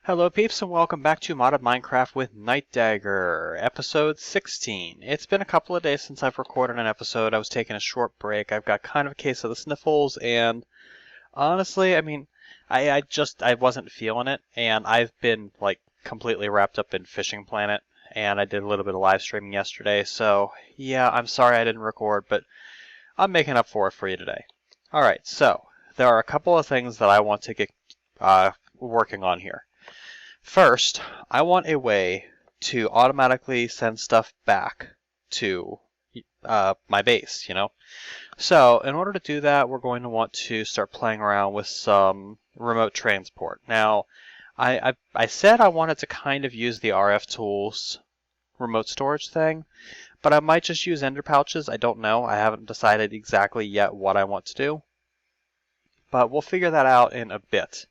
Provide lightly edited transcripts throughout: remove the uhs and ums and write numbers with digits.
Hello peeps and welcome back to Modded Minecraft with Nightdagger, episode 16. It's been a couple of days since I've recorded an episode. I was taking a short break. I've got kind of a case of the sniffles and honestly, I wasn't feeling it and I've been like completely wrapped up in Fishing Planet and I did a little bit of live streaming yesterday. So yeah, I'm sorry I didn't record, but I'm making up for it for you today. Alright, so there are a couple of things that I want to get working on here. First, I want a way to automatically send stuff back to my base, So in order to do that, we're going to want to start playing around with some remote transport. Now, I said I wanted to kind of use the RFTools remote storage thing, but I might just use ender pouches. I don't know. I haven't decided exactly yet what I want to do, but we'll figure that out in a bit.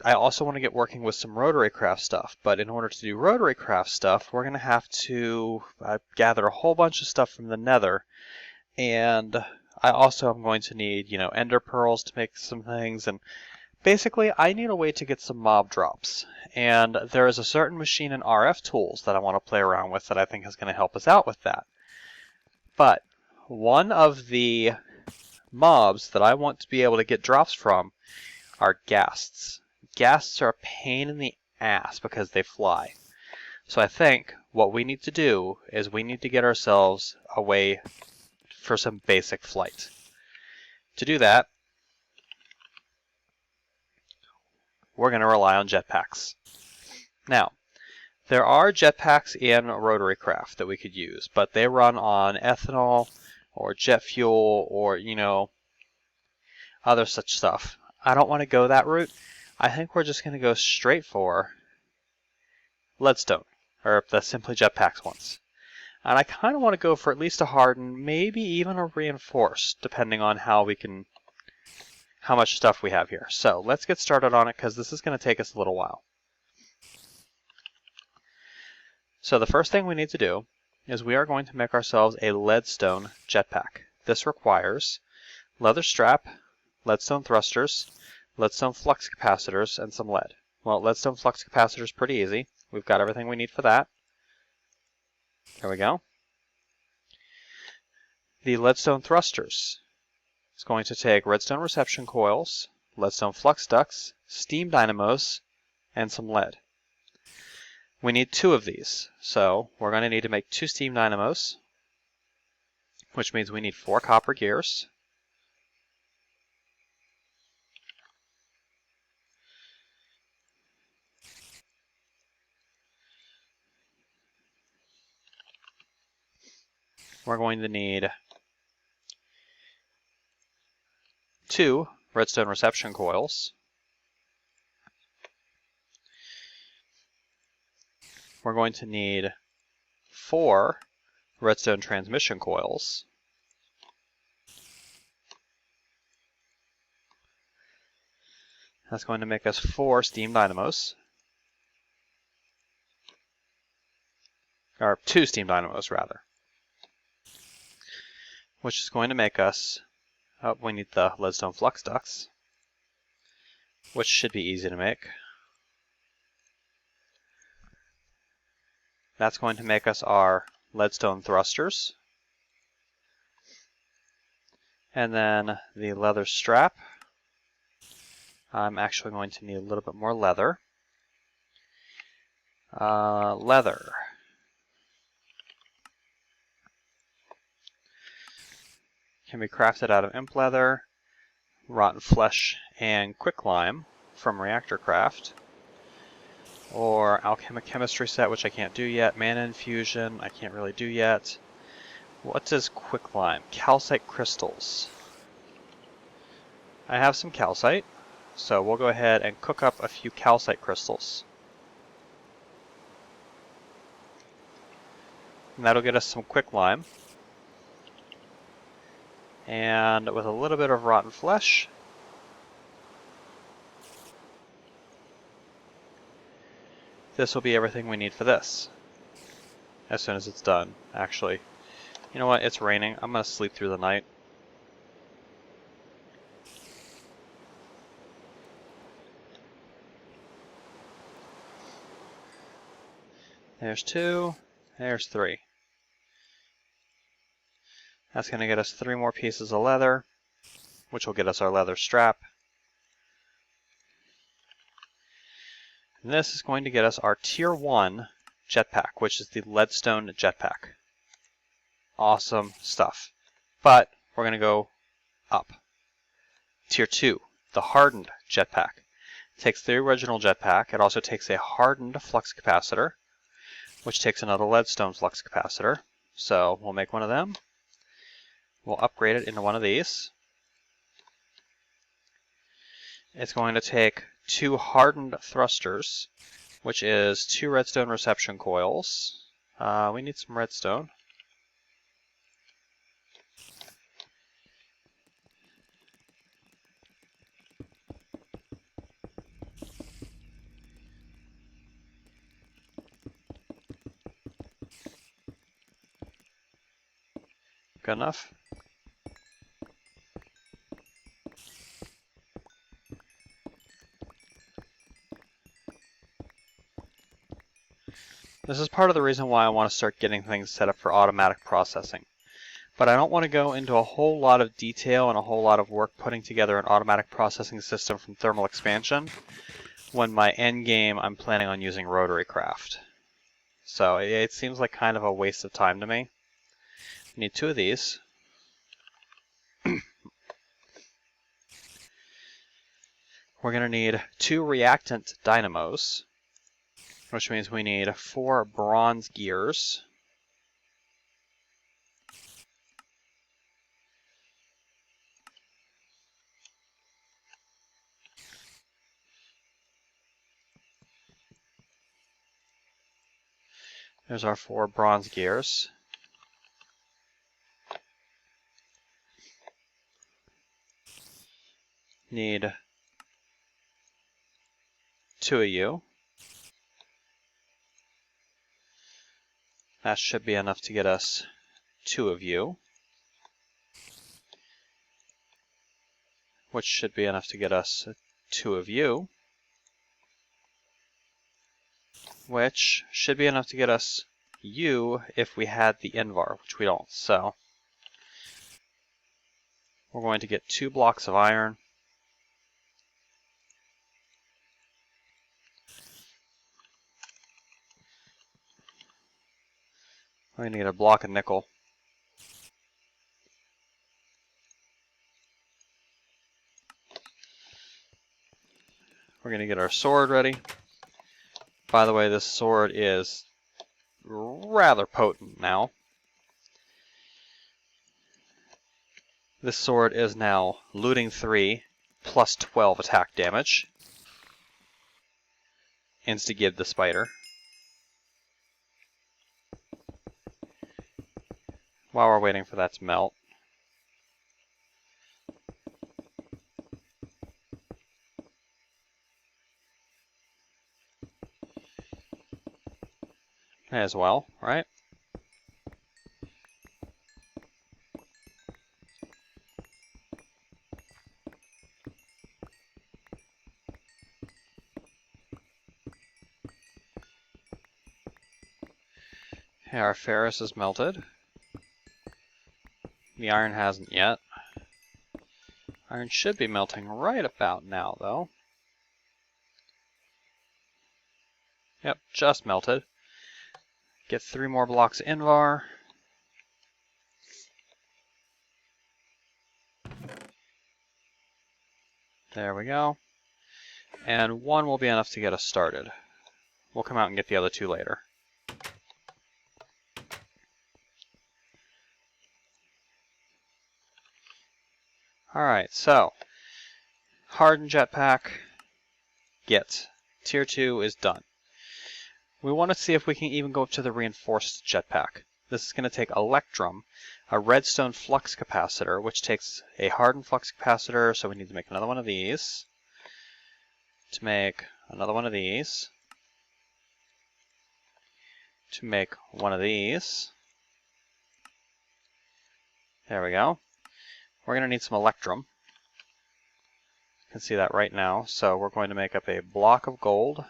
I also want to get working with some rotary craft stuff, but in order to do rotary craft stuff, we're going to have to gather a whole bunch of stuff from the nether, and I also am going to need, ender pearls to make some things, and basically I need a way to get some mob drops, and there is a certain machine in RFTools that I want to play around with that I think is going to help us out with that. But one of the mobs that I want to be able to get drops from are ghasts. Ghasts are a pain in the ass because they fly. So I think what we need to do is we need to get ourselves a way for some basic flight. To do that, we're going to rely on jetpacks. Now, there are jetpacks in rotary craft that we could use, but they run on ethanol or jet fuel or, other such stuff. I don't want to go that route. I think we're just going to go straight for leadstone, or the simply jetpacks ones. And I kind of want to go for at least a hardened, maybe even a reinforced, depending on how much stuff we have here. So let's get started on it because this is going to take us a little while. So the first thing we need to do is we are going to make ourselves a leadstone jetpack. This requires leather strap, leadstone thrusters, leadstone flux capacitors, and some lead. Well, leadstone flux capacitor is pretty easy. We've got everything we need for that. There we go. The leadstone thrusters is going to take redstone reception coils, leadstone flux ducts, steam dynamos, and some lead. We need 2 of these, so we're going to need to make 2 steam dynamos, which means we need 4 copper gears. We're going to need 2 redstone reception coils. We're going to need 4 redstone transmission coils. That's going to make us 4 steam dynamos. Or 2 steam dynamos, rather. Which is going to make us, we need the leadstone flux ducts, which should be easy to make. That's going to make us our leadstone thrusters. And then the leather strap. I'm actually going to need a little bit more leather. Leather. Can be crafted out of imp leather, rotten flesh, and quicklime from reactor craft, or alchemic chemistry set, which I can't do yet. Mana infusion, I can't really do yet. What is quicklime? Calcite crystals. I have some calcite, so we'll go ahead and cook up a few calcite crystals. And that'll get us some quicklime. And with a little bit of rotten flesh, this will be everything we need for this. As soon as it's done, actually. You know what? It's raining. I'm going to sleep through the night. There's 2. There's 3. That's going to get us 3 more pieces of leather, which will get us our leather strap. And this is going to get us our Tier 1 jetpack, which is the leadstone jetpack. Awesome stuff. But we're going to go up. Tier 2, the hardened jetpack. It takes the original jetpack. It also takes a hardened flux capacitor, which takes another leadstone flux capacitor. So we'll make one of them. We'll upgrade it into one of these. It's going to take 2 hardened thrusters, which is 2 redstone reception coils. We need some redstone. Good enough. This is part of the reason why I want to start getting things set up for automatic processing. But I don't want to go into a whole lot of detail and a whole lot of work putting together an automatic processing system from thermal expansion when my end game I'm planning on using rotary craft. So it seems like kind of a waste of time to me. I need 2 of these. We're going to need 2 reactant dynamos, which means we need 4 bronze gears. There's our 4 bronze gears. Need 2 of you. That should be enough to get us 2 of you, which should be enough to get us 2 of you, which should be enough to get us you if we had the Invar, which we don't. So we're going to get 2 blocks of iron. We're going to get a block of nickel. We're going to get our sword ready. By the way, this sword is rather potent now. This sword is now looting 3 plus 12 attack damage. Insta-give the spider. While we're waiting for that to melt. As well, right? Okay, our ferrous is melted. The iron hasn't yet. Iron should be melting right about now, though. Yep, just melted. Get 3 more blocks of Invar. There we go. And 1 will be enough to get us started. We'll come out and get the other 2 later. Alright, so hardened jetpack, get. Tier 2 is done. We want to see if we can even go up to the reinforced jetpack. This is going to take Electrum, a redstone flux capacitor, which takes a hardened flux capacitor, so we need to make another one of these. To make another one of these. To make one of these. There we go. We're going to need some Electrum. You can see that right now. So we're going to make up a block of gold.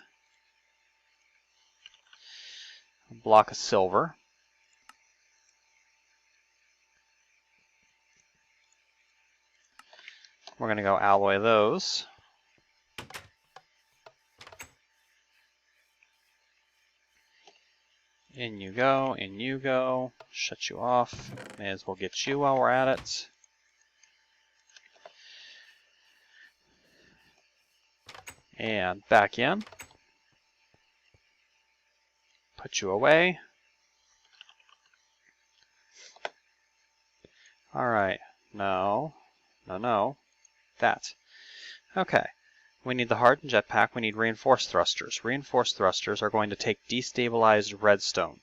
a block of silver. We're going to go alloy those. In you go, in you go. Shut you off. May as well get you while we're at it. And back in. Put you away. Alright. No. No, no. That. Okay. We need the hardened jetpack. We need reinforced thrusters. Reinforced thrusters are going to take destabilized redstone.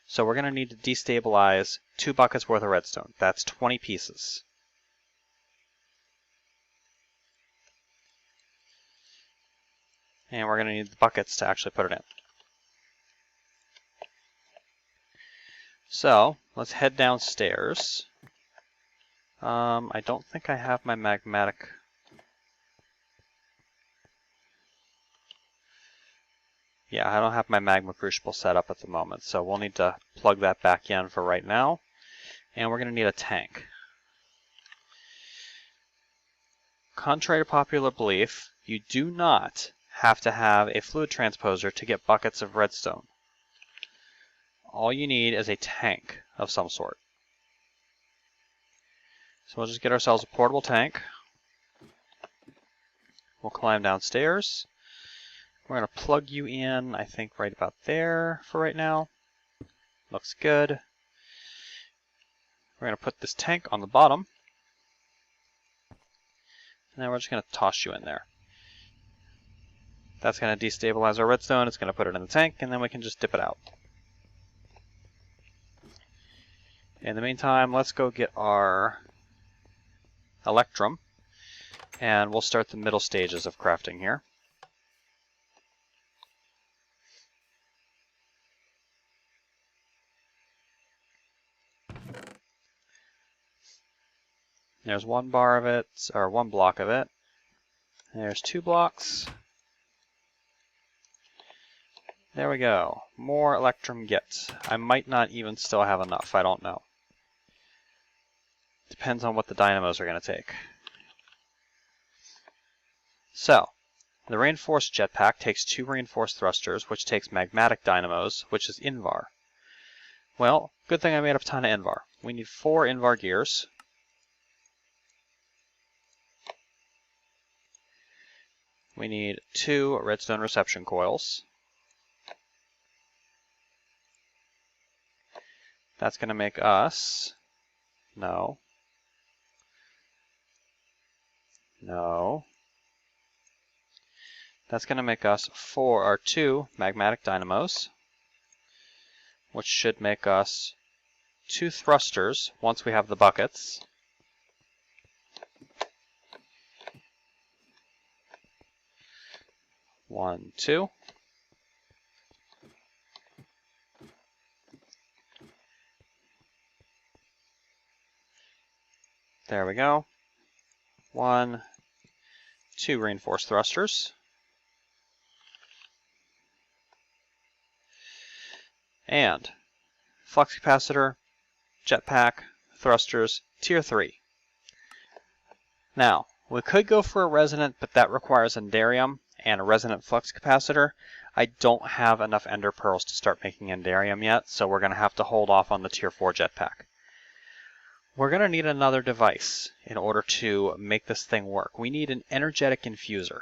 So we're going to need to destabilize 2 buckets worth of redstone. That's 20 pieces. And we're going to need the buckets to actually put it in. So, let's head downstairs. I don't think I have my magmatic... Yeah, I don't have my magma crucible set up at the moment, so we'll need to plug that back in for right now. And we're going to need a tank. Contrary to popular belief, you do not have to have a fluid transposer to get buckets of redstone. All you need is a tank of some sort. So we'll just get ourselves a portable tank. We'll climb downstairs. We're going to plug you in, I think, right about there for right now. Looks good. We're going to put this tank on the bottom. And then we're just going to toss you in there. That's going to destabilize our redstone. It's going to put it in the tank, and then we can just dip it out. In the meantime, let's go get our electrum, and we'll start the middle stages of crafting here. There's 1 bar of it, or 1 block of it. There's 2 blocks. There we go. More electrum get. I might not even still have enough, I don't know. Depends on what the dynamos are going to take. So, the reinforced jetpack takes 2 reinforced thrusters, which takes magmatic dynamos, which is Invar. Well, good thing I made up a ton of Invar. We need 4 Invar gears. We need 2 redstone reception coils. That's going to make us... No. No. That's going to make us 2 magmatic dynamos, which should make us 2 thrusters once we have the buckets. One, 2. There we go. 1, 2 reinforced thrusters. And flux capacitor, jetpack, thrusters, tier 3. Now, we could go for a resonant, but that requires endarium and a resonant flux capacitor. I don't have enough ender pearls to start making endarium yet, so we're going to have to hold off on the tier 4 jetpack. We're going to need another device in order to make this thing work. We need an energetic infuser.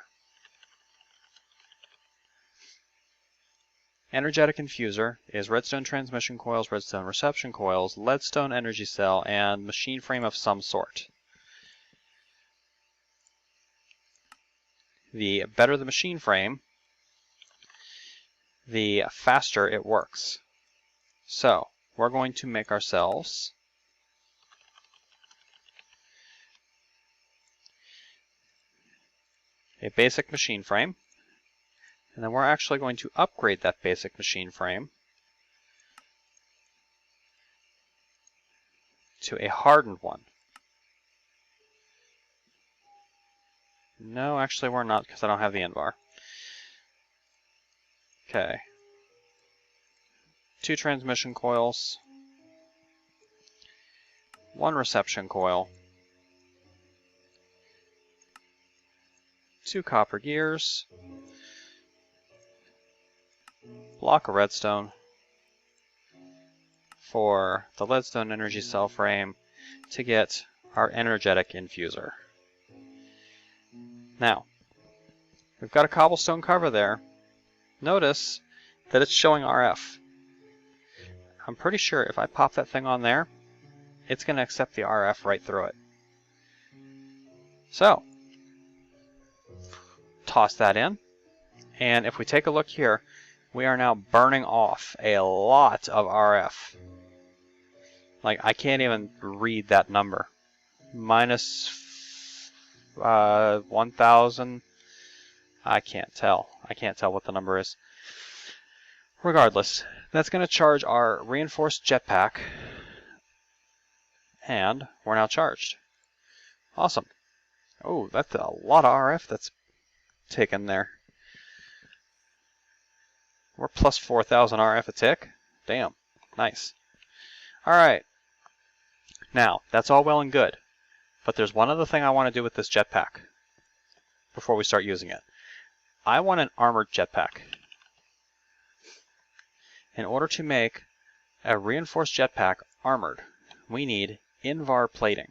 Energetic infuser is redstone transmission coils, redstone reception coils, leadstone energy cell, and machine frame of some sort. The better the machine frame, the faster it works. So, we're going to make ourselves a basic machine frame, and then we're actually going to upgrade that basic machine frame to a hardened one. No, actually we're not, because I don't have the Invar. Okay. 2 transmission coils, 1 reception coil, 2 copper gears, block of redstone for the leadstone energy cell frame to get our energetic infuser. Now, we've got a cobblestone cover there. Notice that it's showing RF. I'm pretty sure if I pop that thing on there, it's going to accept the RF right through it. So, toss that in, and if we take a look here, we are now burning off a lot of RF. Like, I can't even read that number. Minus 1,000. I can't tell. I can't tell what the number is. Regardless, that's going to charge our reinforced jetpack, and we're now charged. Awesome. Oh, that's a lot of RF that's taken there. We're plus 4,000 RF a tick. Damn. Nice. Alright. Now, that's all well and good. But there's one other thing I want to do with this jetpack before we start using it. I want an armored jetpack. In order to make a reinforced jetpack armored, we need Invar plating.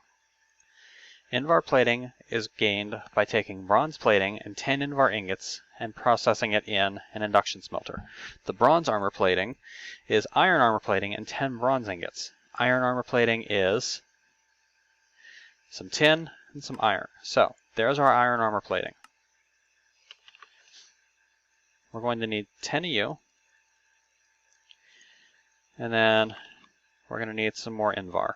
Invar plating is gained by taking bronze plating and 10 Invar ingots and processing it in an induction smelter. The bronze armor plating is iron armor plating and 10 bronze ingots. Iron armor plating is some tin and some iron. So, there's our iron armor plating. We're going to need 10 of you. And then we're going to need some more Invar.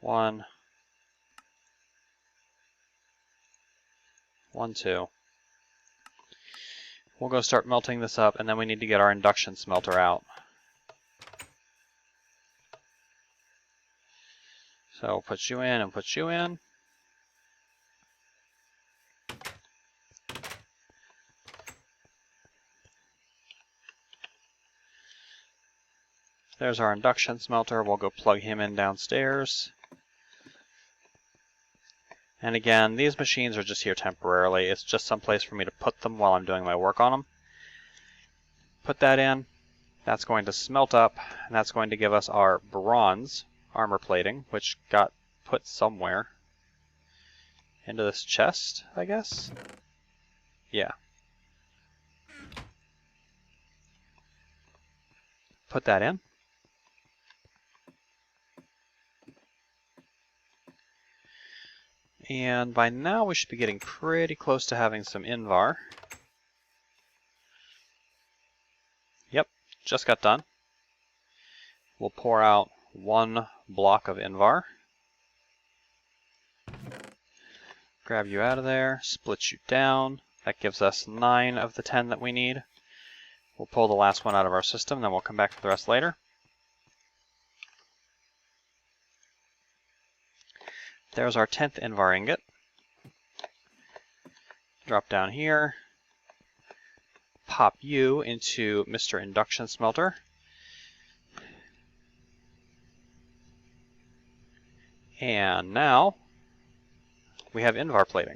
One, 2. We'll go start melting this up, and then we need to get our induction smelter out. So put you in and put you in. There's our induction smelter. We'll go plug him in downstairs. And again, these machines are just here temporarily. It's just some place for me to put them while I'm doing my work on them. Put that in. That's going to smelt up, and that's going to give us our bronze armor plating, which got put somewhere into this chest, I guess? Yeah. Put that in. And by now we should be getting pretty close to having some Invar. Yep, just got done. We'll pour out 1 block of Invar. Grab you out of there, split you down. That gives us 9 of the 10 that we need. We'll pull the last one out of our system, then we'll come back for the rest later. There's our 10th Invar ingot. Drop down here. Pop you into Mr. Induction Smelter. And now we have Invar plating.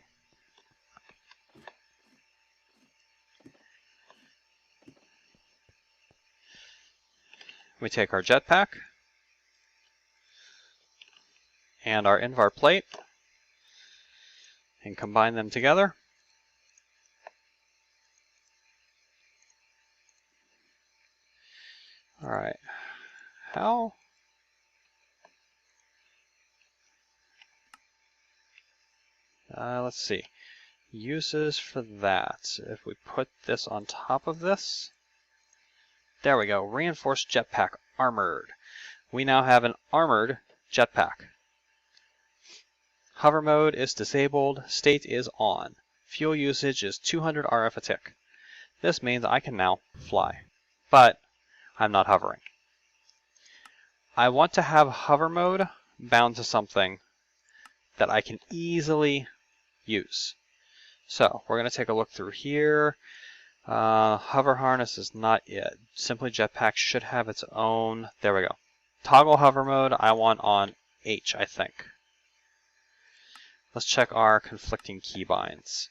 We take our jetpack and our Invar plate and combine them together. Alright, let's see, uses for that. If we put this on top of this, there we go, reinforced jetpack armored. We now have an armored jetpack. Hover mode is disabled, state is on. Fuel usage is 200 RF a tick. This means I can now fly, but I'm not hovering. I want to have hover mode bound to something that I can easily use. So we're going to take a look through here. Hover harness is not it. Simply jetpack should have its own. There we go. Toggle hover mode I want on H, I think. Let's check our conflicting keybinds.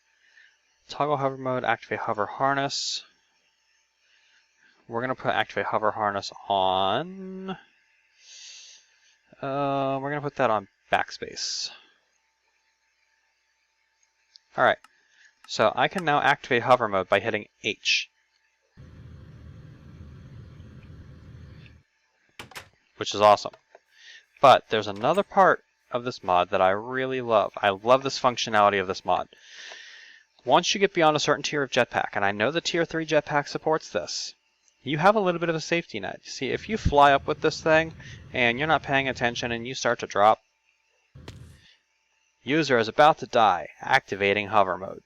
Toggle hover mode, activate hover harness. We're going to put activate hover harness on. We're going to put that on backspace. Alright, so I can now activate hover mode by hitting H. Which is awesome. But there's another part of this mod that I really love. I love this functionality of this mod. Once you get beyond a certain tier of jetpack, and I know the tier 3 jetpack supports this, you have a little bit of a safety net. You see, if you fly up with this thing and you're not paying attention and you start to drop, user is about to die, activating hover mode.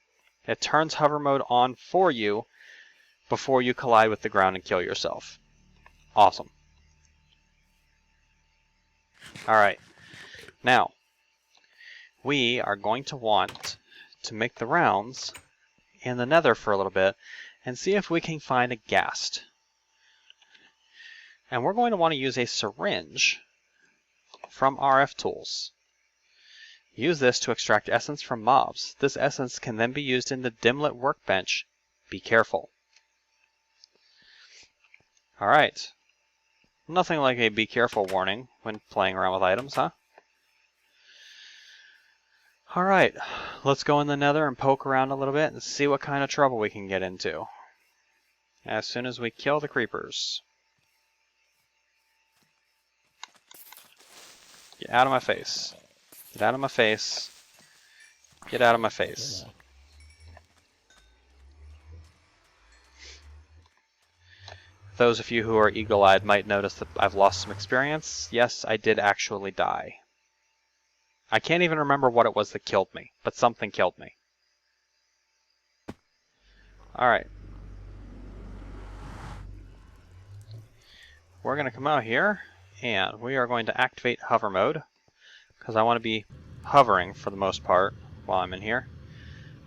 It turns hover mode on for you before you collide with the ground and kill yourself. Awesome. Alright, now we are going to want to make the rounds in the nether for a little bit and see if we can find a ghast. And we're going to want to use a syringe from RFTools. Use this to extract essence from mobs. This essence can then be used in the dimlit workbench. Be careful. Alright. Nothing like a be careful warning when playing around with items, huh? Alright, let's go in the nether and poke around a little bit and see what kind of trouble we can get into. As soon as we kill the creepers. Get out of my face. Get out of my face. Get out of my face. Those of you who are eagle-eyed might notice that I've lost some experience. Yes, I did actually die. I can't even remember what it was that killed me, but something killed me. Alright. We're going to come out here, and we are going to activate hover mode, because I want to be hovering for the most part while I'm in here.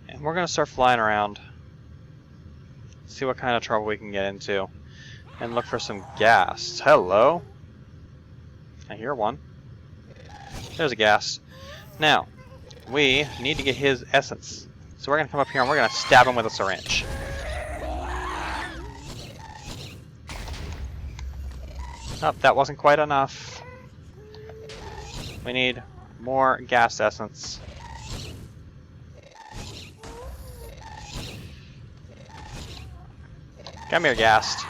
And we're going to start flying around, see what kind of trouble we can get into, and look for some ghasts. Hello! I hear one. There's a ghast. Now, we need to get his essence. So we're going to come up here and we're going to stab him with a syringe. Oh, that wasn't quite enough. We need more ghast essence. Come here, ghast.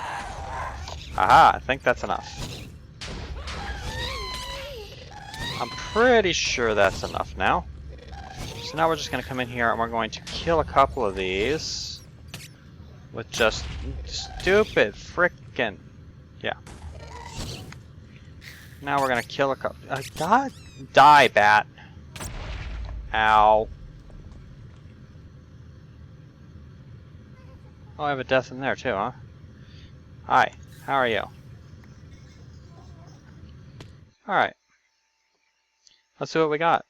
Aha, I think that's enough. I'm pretty sure that's enough now. So now we're just going to come in here and we're going to kill a couple of these with just stupid frickin'... Yeah. Now we're going to kill a couple... God, die, bat. Ow. Oh, I have a death in there too, huh? Hi, how are you? Alright. Let's see what we got.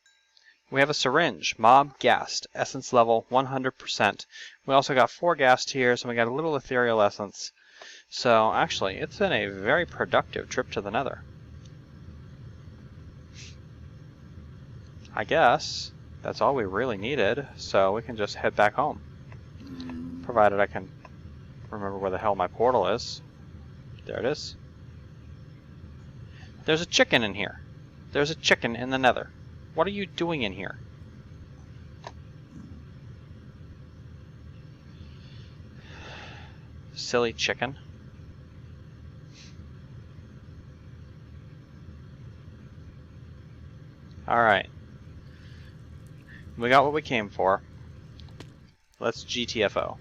We have a syringe, mob ghast, essence level 100%. We also got 4 ghast here, so we got a little ethereal essence. So actually, it's been a very productive trip to the nether. I guess that's all we really needed, so we can just head back home. Provided I can remember where the hell my portal is. There it is. There's a chicken in here. There's a chicken in the nether. What are you doing in here? Silly chicken. Alright. We got what we came for. Let's GTFO.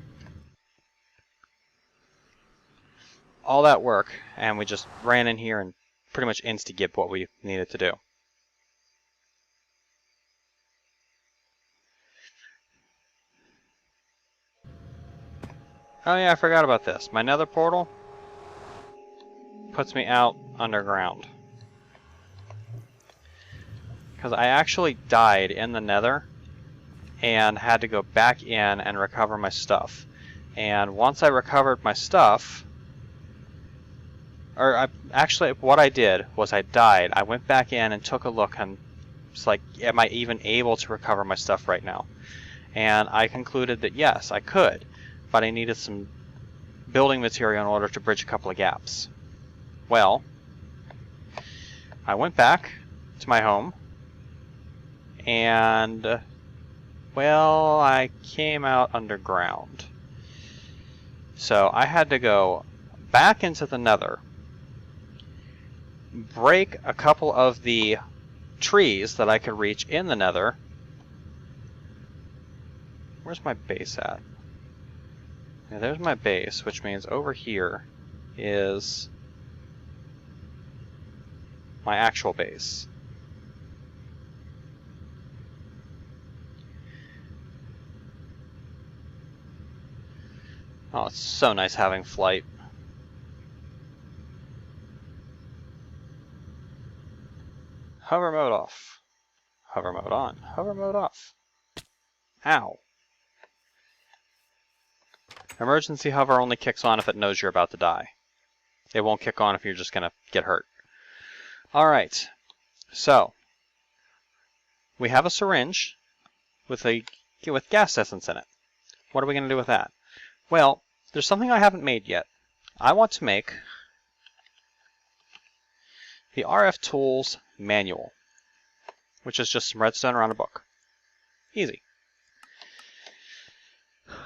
All that work, and we just ran in here and pretty much insta-gipped what we needed to do. Oh yeah, I forgot about this. My nether portal puts me out underground. Because I actually died in the nether and had to go back in and recover my stuff. And once I recovered my stuff, actually what I did was I died. I went back in and took a look and it's like, am I even able to recover my stuff right now? And I concluded that yes, I could, but I needed some building material in order to bridge a couple of gaps. Well, I went back to my home and, well, I came out underground. So I had to go back into the Nether, break a couple of the trees that I could reach in the Nether. Where's my base at? Yeah, there's my base, which means over here is my actual base. Oh, it's so nice having flight. Hover mode off. Hover mode on. Hover mode off. Ow. Emergency hover only kicks on if it knows you're about to die. It won't kick on if you're just gonna get hurt. Alright. So, we have a syringe with gas essence in it. What are we gonna do with that? Well, there's something I haven't made yet. I want to make the RFTools manual, which is just some redstone around a book. Easy.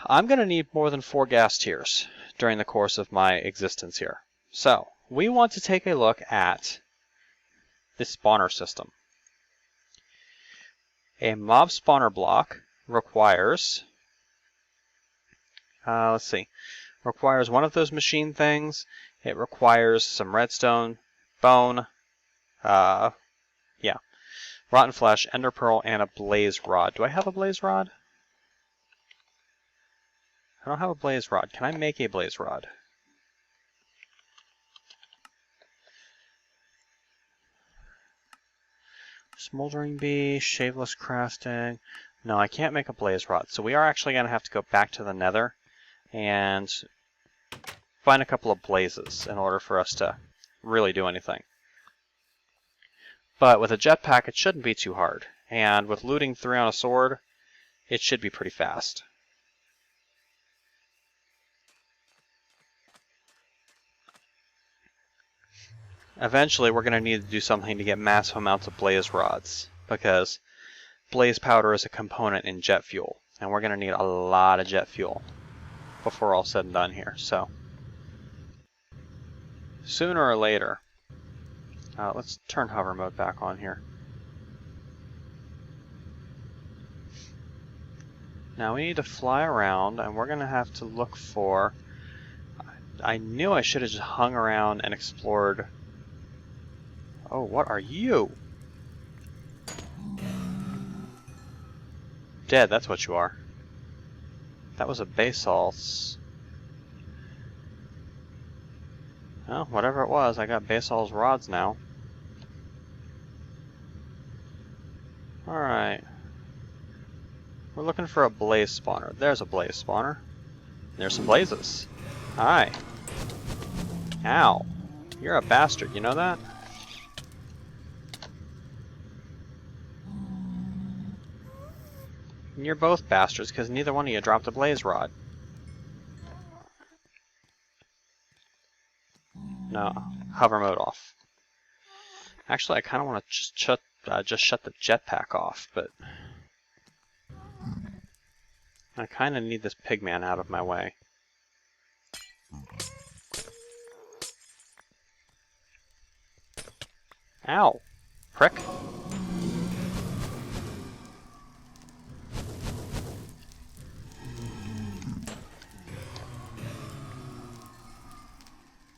I'm going to need more than 4 gas tiers during the course of my existence here. So, we want to take a look at the spawner system. A mob spawner block requires, requires one of those machine things. It requires some redstone, bone, rotten flesh, ender pearl, and a blaze rod. Do I have a blaze rod? I don't have a blaze rod. Can I make a blaze rod? Smoldering bee, shaveless crafting. No, I can't make a blaze rod. So we are actually going to have to go back to the Nether and find a couple of blazes in order for us to really do anything. But with a jetpack, it shouldn't be too hard. And with looting 3 on a sword, it should be pretty fast. Eventually, we're going to need to do something to get massive amounts of blaze rods, because blaze powder is a component in jet fuel, and we're going to need a lot of jet fuel before all said and done here. So, sooner or later, let's turn hover mode back on here. Now we need to fly around, and we're going to have to look for... I knew I should have just hung around and explored... Oh, what are you? Dead, that's what you are. That was a basalt. Well, whatever it was, I got basalt's rods now. Alright. We're looking for a blaze spawner. There's a blaze spawner. There's some blazes. Hi. Ow. You're a bastard, you know that? And you're both bastards, because neither one of you dropped a blaze rod. No, hover mode off. Actually, I kind of want to just shut the jetpack off, but I kind of need this pigman out of my way. Ow! Prick!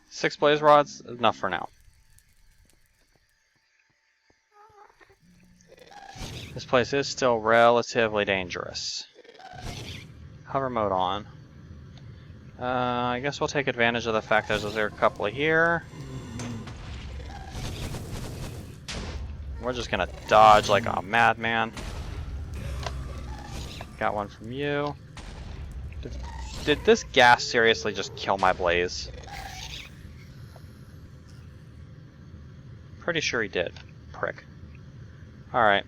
Six blaze rods, enough for now. This place is still relatively dangerous. Hover mode on. I guess we'll take advantage of the fact there's a couple here. We're just gonna dodge like a madman. got one from you. Did this gas seriously just kill my blaze? Pretty sure he did. Prick. Alright.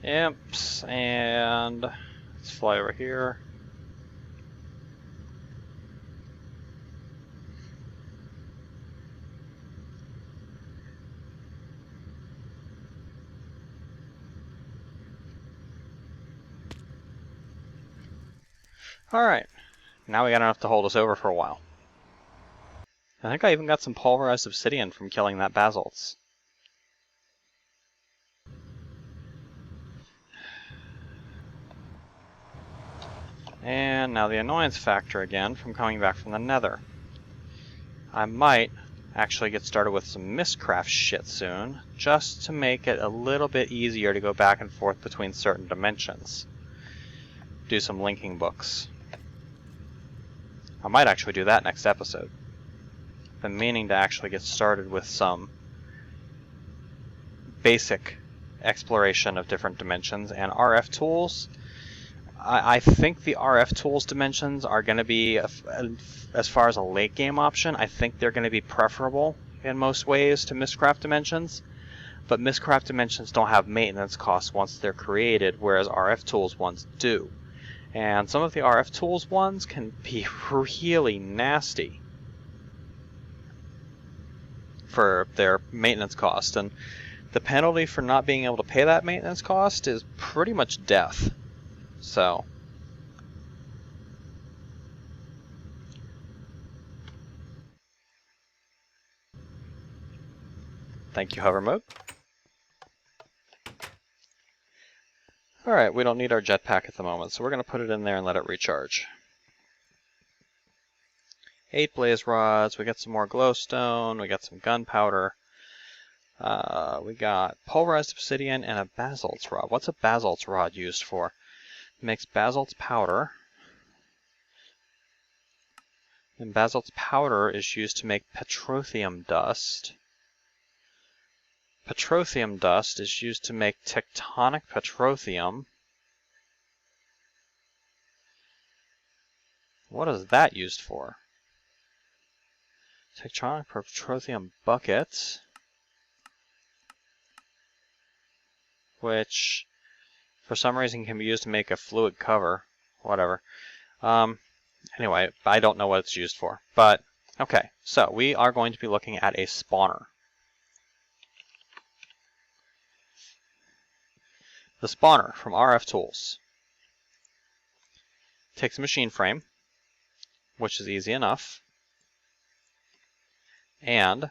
Imps, and let's fly over here. Alright, now we got enough to hold us over for a while. I think I even got some pulverized obsidian from killing that basalts. And now the annoyance factor again from coming back from the nether. I might actually get started with some Mistcraft shit soon, just to make it a little bit easier to go back and forth between certain dimensions. Do some linking books. I might actually do that next episode. Been meaning to actually get started with some basic exploration of different dimensions, and RFTools. I think the RFTools dimensions are going to be, as far as a late game option, I think they're going to be preferable in most ways to Mistcraft dimensions. But Mistcraft dimensions don't have maintenance costs once they're created, whereas RFTools ones do. And some of the RFTools ones can be really nasty for their maintenance cost. And the penalty for not being able to pay that maintenance cost is pretty much death. So, thank you, hover mode. Alright, we don't need our jetpack at the moment, so we're going to put it in there and let it recharge. 8 blaze rods, we got some more glowstone, we got some gunpowder, we got pulverized obsidian and a basalt's rod. What's a basalt's rod used for? It makes basalt's powder, and basalt's powder is used to make petroleum dust. Petroleum dust is used to make tectonic petroleum. What is that used for? Tectonic petroleum buckets, which for some reason can be used to make a fluid cover. Whatever. Anyway, I don't know what it's used for. But, okay, so we are going to be looking at a spawner. The spawner from RFTools takes a machine frame, which is easy enough, and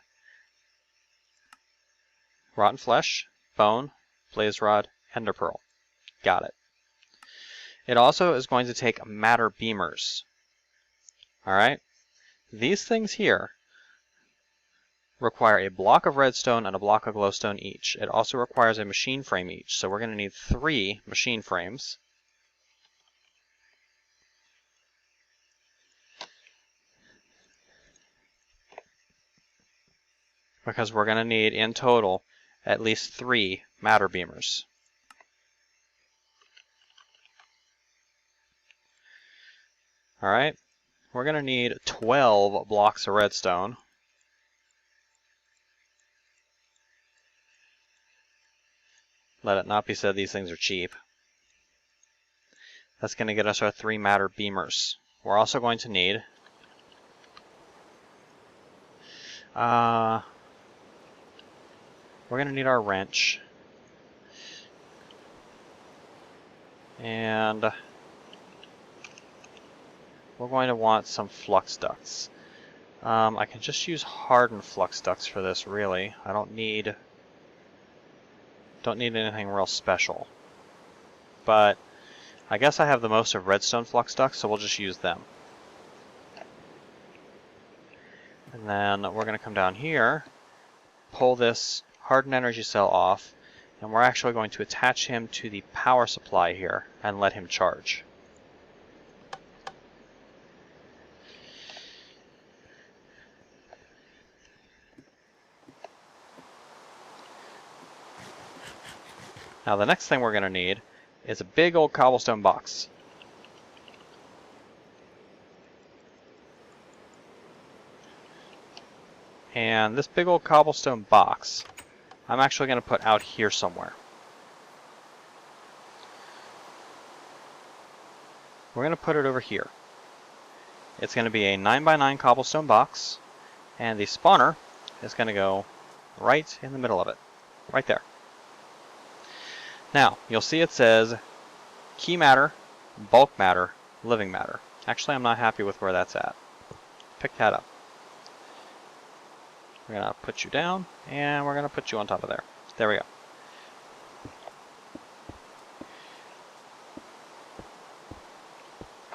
rotten flesh, bone, blaze rod, ender pearl. Got it. It also is going to take matter beamers. Alright? These things here require a block of redstone and a block of glowstone each. It also requires a machine frame each, so we're going to need 3 machine frames. Because we're going to need, in total, at least 3 matter beamers. Alright, we're going to need 12 blocks of redstone. Let it not be said these things are cheap. That's going to get us our 3 matter beamers. We're also going to need we're going to need our wrench. And we're going to want some flux ducts. I can just use hardened flux ducts for this, really. I don't need anything real special. But I guess I have the most of redstone flux ducts, so we'll just use them. And then we're going to come down here, pull this hardened energy cell off, and we're actually going to attach him to the power supply here and let him charge. Now the next thing we're going to need is a big old cobblestone box. And this big old cobblestone box, I'm actually going to put out here somewhere. We're going to put it over here. It's going to be a 9x9 cobblestone box, and the spawner is going to go right in the middle of it, right there. Now, you'll see it says key matter, bulk matter, living matter. Actually, I'm not happy with where that's at. Pick that up. We're going to put you down, and we're going to put you on top of there. There we go.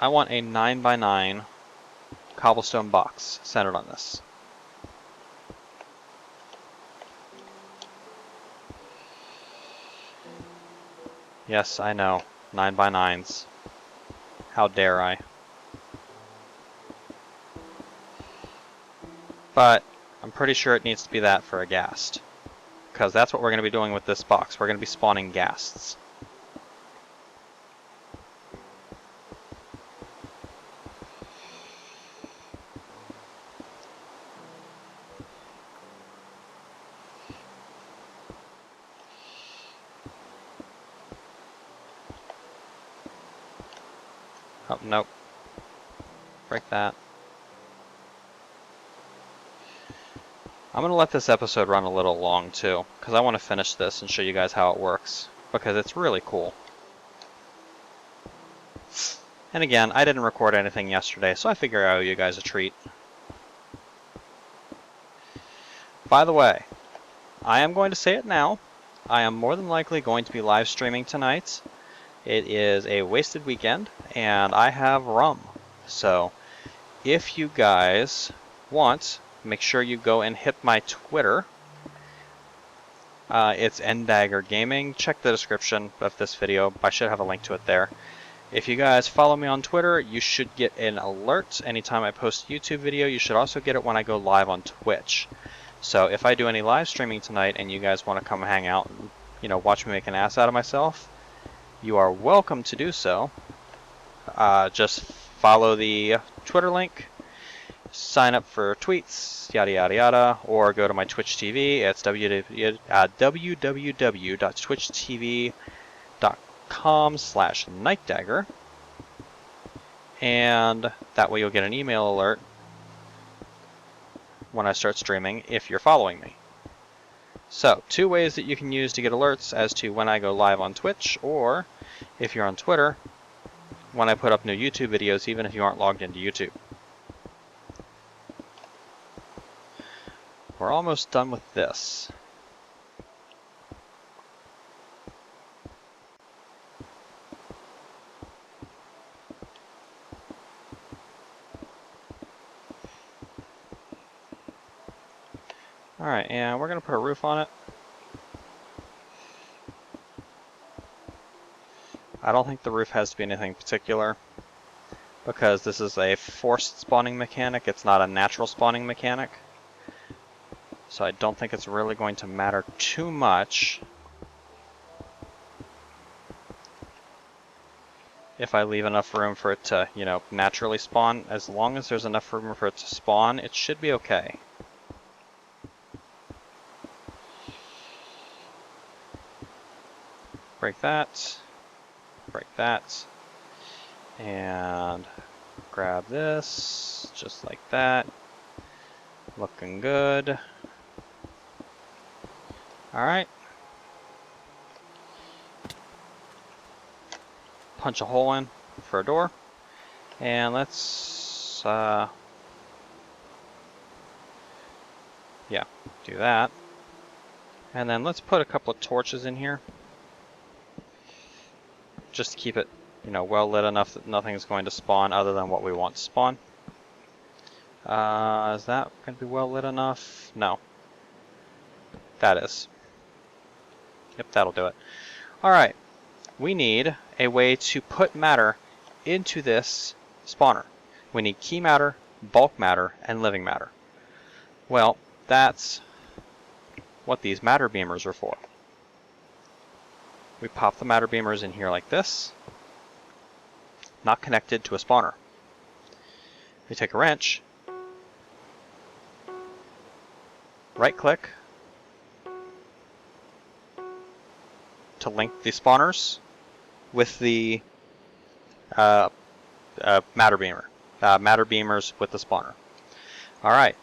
I want a 9x9 cobblestone box centered on this. Yes, I know. 9x9s. How dare I? But I'm pretty sure it needs to be that for a ghast, because that's what we're going to be doing with this box. We're going to be spawning ghasts. Oh, nope. Break that. I'm going to let this episode run a little long too, because I want to finish this and show you guys how it works, because it's really cool. And again, I didn't record anything yesterday, so I figure I owe you guys a treat. By the way, I am going to say it now. I am more than likely going to be live streaming tonight. It is a wasted weekend, and I have rum. So, if you guys want, make sure you go and hit my Twitter. It's Nightdagger Gaming. Check the description of this video. I should have a link to it there. If you guys follow me on Twitter, you should get an alert anytime I post a YouTube video. You should also get it when I go live on Twitch. So if I do any live streaming tonight and you guys want to come hang out and, you know, watch me make an ass out of myself, you are welcome to do so. Just follow the Twitter link, sign up for tweets, yada yada yada, or go to my Twitch TV. It's www.twitchtv.com/Nightdagger, and that way you'll get an email alert when I start streaming if you're following me. So, two ways that you can use to get alerts as to when I go live on Twitch, or if you're on Twitter, when I put up new YouTube videos, even if you aren't logged into YouTube. We're almost done with this. Alright, and we're going to put a roof on it. I don't think the roof has to be anything particular, because this is a forced spawning mechanic, it's not a natural spawning mechanic. So I don't think it's really going to matter too much if I leave enough room for it to, you know, naturally spawn. As long as there's enough room for it to spawn, it should be okay. Break that, and grab this, just like that. Looking good. Alright. Punch a hole in for a door. And let's, yeah, do that. And then let's put a couple of torches in here, just to keep it, you know, well lit enough that nothing's going to spawn other than what we want to spawn. Is that going to be well lit enough? No. That is. Yep, that'll do it. Alright, we need a way to put matter into this spawner. We need key matter, bulk matter, and living matter. Well, that's what these matter beamers are for. We pop the matter beamers in here like this, not connected to a spawner. We take a wrench, right click to link the spawners with the matter beamer. Matter beamers with the spawner. Alright,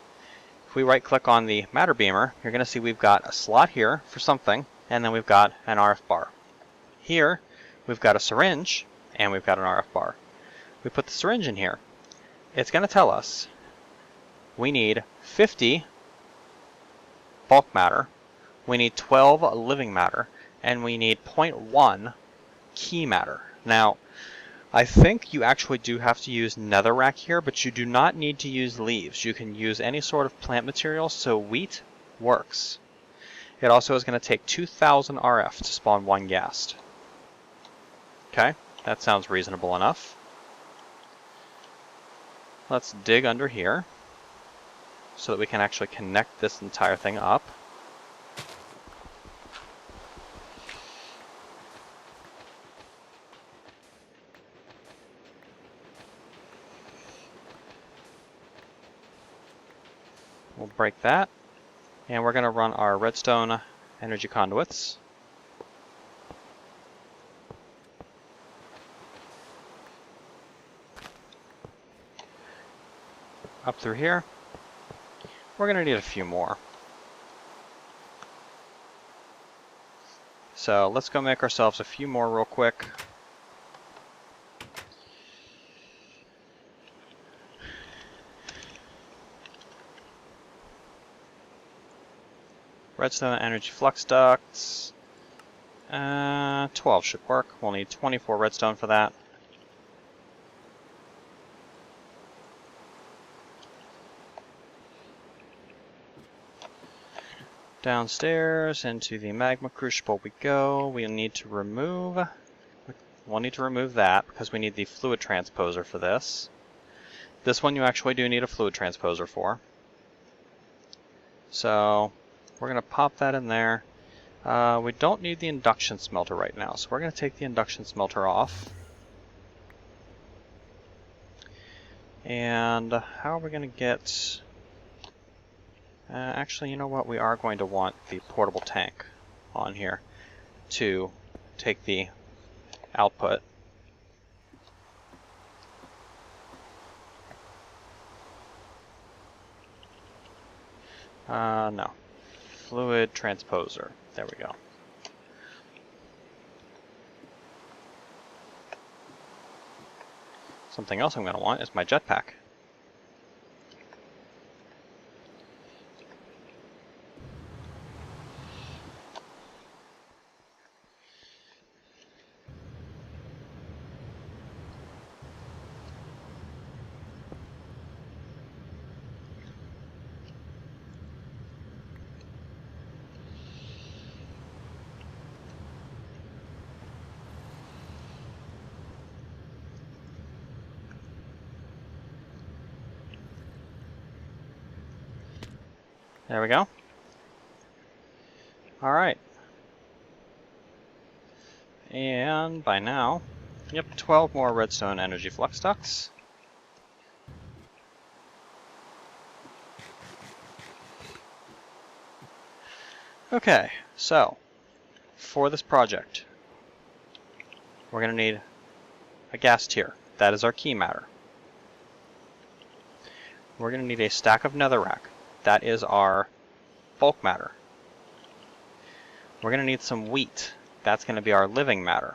if we right click on the matter beamer, you're going to see we've got a slot here for something, and then we've got an RF bar. Here, we've got a syringe, and we've got an RF bar. We put the syringe in here. It's going to tell us we need 50 bulk matter, we need 12 living matter, and we need 0.1 key matter. Now, I think you actually do have to use netherrack here, but you do not need to use leaves. You can use any sort of plant material, so wheat works. It also is going to take 2,000 RF to spawn one ghast. Okay, that sounds reasonable enough. Let's dig under here so that we can actually connect this entire thing up. We'll break that, and we're going to run our redstone energy conduits. Up through here. We're going to need a few more. So let's go make ourselves a few more real quick. Redstone energy flux ducts. 12 should work. We'll need 24 redstone for that. Downstairs into the magma crucible we go. We'll need to remove that because we need the fluid transposer for this. This one you actually do need a fluid transposer for. So we're going to pop that in there. We don't need the induction smelter right now, so we're going to take the induction smelter off. And how are we going to get... actually, you know what? We are going to want the portable tank on here to take the output. No. Fluid transposer. There we go. Something else I'm going to want is my jetpack. There we go. Alright. And by now, yep, 12 more redstone energy flux ducts. Okay, so for this project, we're going to need a gas tier. That is our key matter. We're going to need a stack of netherrack. That is our bulk matter. We're going to need some wheat. That's going to be our living matter.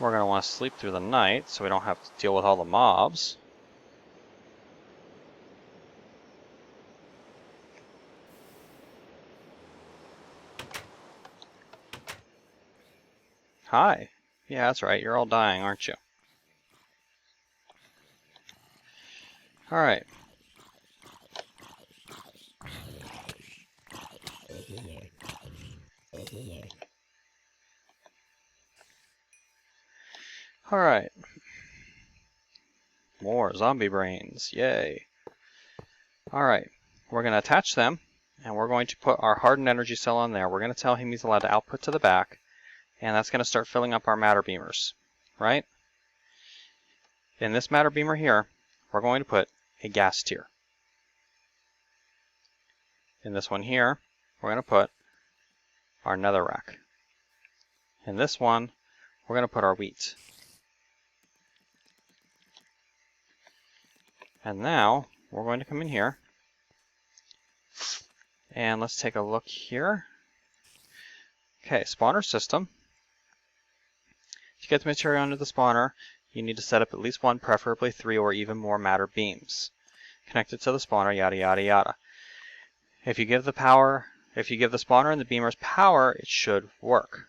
We're going to want to sleep through the night so we don't have to deal with all the mobs. Hi. Yeah, that's right. You're all dying, aren't you? Alright. here. Alright. More zombie brains. Yay. Alright. We're going to attach them, and we're going to put our hardened energy cell on there. We're going to tell him he's allowed to output to the back, and that's going to start filling up our matter beamers. Right? In this matter beamer here, we're going to put a gas tier. In this one here, we're going to put our netherrack. In this one, we're going to put our wheat. And now, we're going to come in here, and let's take a look here. Okay, spawner system. To get the material into the spawner, you need to set up at least one, preferably 3 or even more matter beams. Connect it to the spawner, yada yada yada. If you give the spawner and the beamers power, it should work.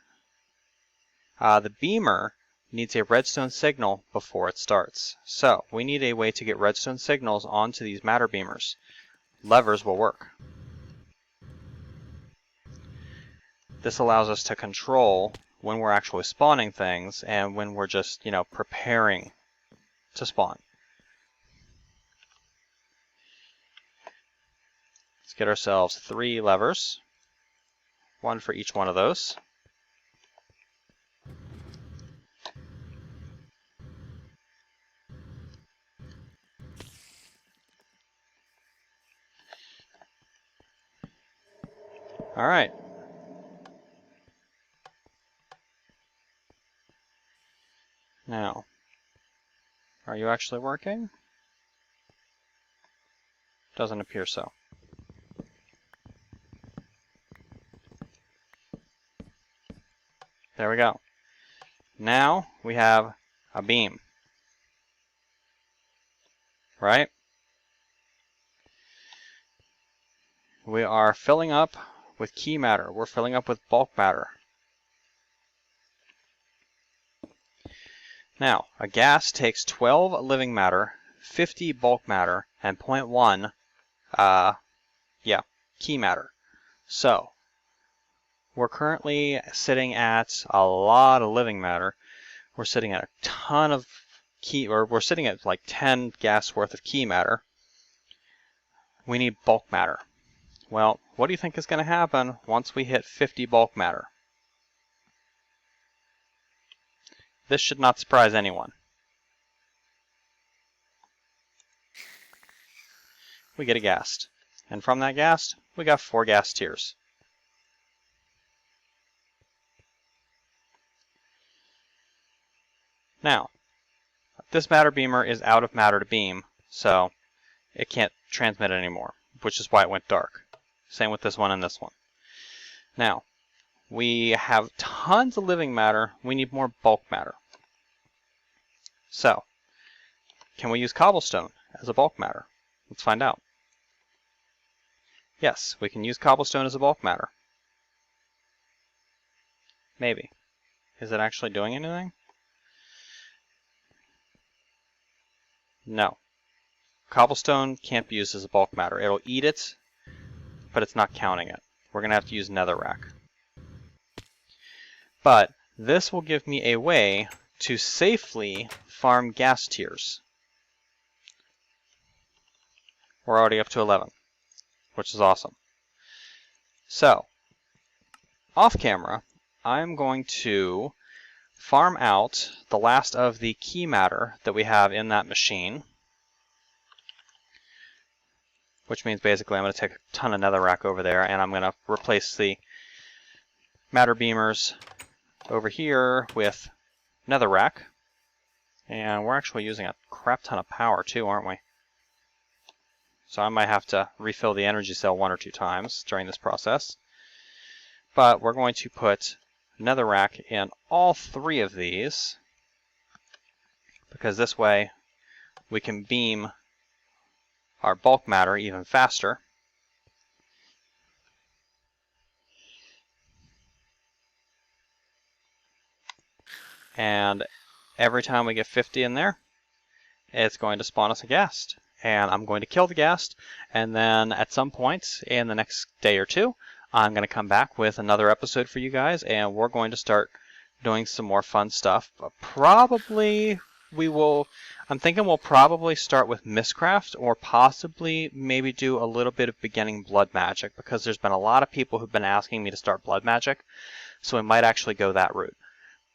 The beamer needs a redstone signal before it starts. So, we need a way to get redstone signals onto these matter beamers. Levers will work. This allows us to control when we're actually spawning things and when we're just, preparing to spawn. Let's get ourselves 3 levers, 1 for each one of those. All right. Now, are you actually working? Doesn't appear so. There we go. Now we have a beam. Right? We are filling up with key matter. We're filling up with bulk matter. Now, a gas takes 12 living matter, 50 bulk matter, and 0.1 key matter. So, we're currently sitting at a lot of living matter. We're sitting at a ton of we're sitting at like 10 gas worth of key matter. We need bulk matter. Well, what do you think is going to happen once we hit 50 bulk matter? This should not surprise anyone. We get a ghast. And from that ghast, we got 4 gas tiers. Now, this matter beamer is out of matter to beam, so it can't transmit it anymore, which is why it went dark. Same with this one and this one. Now, we have tons of living matter. We need more bulk matter. So, can we use cobblestone as a bulk matter? Let's find out. Yes, we can use cobblestone as a bulk matter. Maybe. Is it actually doing anything? No. Cobblestone can't be used as a bulk matter. It'll eat it, but it's not counting it. We're going to have to use netherrack. But this will give me a way to safely farm gas tiers. We're already up to 11, which is awesome. So, off camera, I'm going to farm out the last of the key matter that we have in that machine, which means basically I'm going to take a ton of netherrack over there, and I'm going to replace the matter beamers over here with netherrack. And we're actually using a crap ton of power too, aren't we? So I might have to refill the energy cell 1 or 2 times during this process. But we're going to put netherrack in all 3 of these, because this way we can beam our bulk matter even faster. And every time we get 50 in there, it's going to spawn us a ghast. And I'm going to kill the ghast, and then at some point in the next day or 2, I'm going to come back with another episode for you guys, and we're going to start doing some more fun stuff. Probably I'm thinking we'll probably start with Mistcraft, or possibly maybe do a little bit of beginning Blood Magic, because there's been a lot of people who've been asking me to start Blood Magic, so we might actually go that route.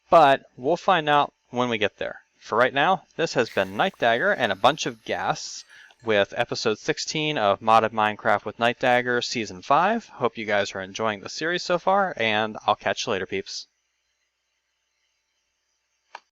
But we'll find out when we get there. For right now, this has been Nightdagger and a bunch of guests with episode 16 of Modded Minecraft with Nightdagger Season 5. Hope you guys are enjoying the series so far, and I'll catch you later, peeps.